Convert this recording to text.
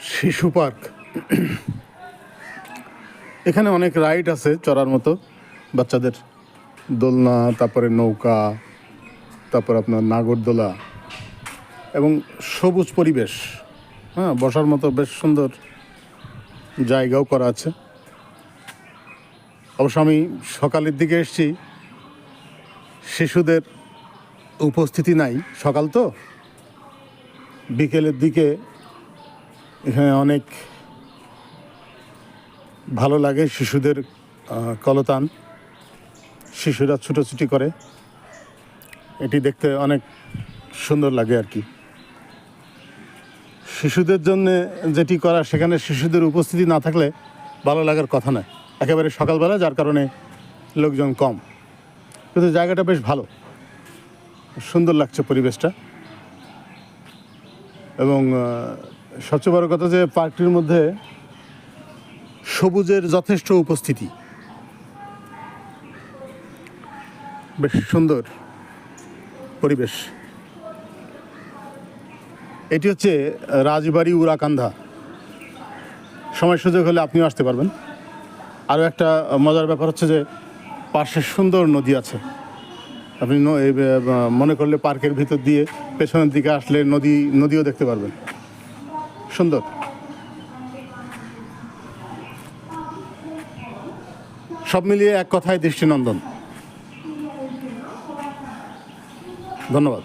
শিশু পার্ক। এখানে অনেক রাইড আছে চড়ার মতো, বাচ্চাদের দোলনা, তারপরে নৌকা, তারপর আপনার নাগরদোলা এবং সবুজ পরিবেশ। হ্যাঁ, বসার মতো বেশ সুন্দর জায়গাও করা আছে। অবশ্য আমি সকালের দিকে এসেছি, শিশুদের উপস্থিতি নাই, সকাল তো। বিকেলের দিকে এখানে অনেক ভালো লাগে, শিশুদের কলতান, শিশুরা ছুটোছুটি করে, এটি দেখতে অনেক সুন্দর লাগে আর কি। শিশুদের জন্য যেটি করা, সেখানে শিশুদের উপস্থিতি না থাকলে ভালো লাগার কথা নয়। একেবারে সকালবেলা, যার কারণে লোকজন কম, কিন্তু জায়গাটা বেশ ভালো, সুন্দর লাগছে পরিবেশটা। এবং সবচেয়ে বড় কথা যে পার্কটির মধ্যে সবুজের যথেষ্ট উপস্থিতি, বেশ সুন্দর পরিবেশ। এটি হচ্ছে রাজবাড়ি উরাকান্ধা। সময় সুযোগ হলে আপনিও আসতে পারবেন। আরও একটা মজার ব্যাপার হচ্ছে যে পাশে সুন্দর নদী আছে। আপনি মনে করলে পার্কের ভিতর দিয়ে পেছনের দিকে আসলে নদীও দেখতে পারবেন, সুন্দর। সব মিলিয়ে এক কথায় দৃষ্টিনন্দন। ধন্যবাদ।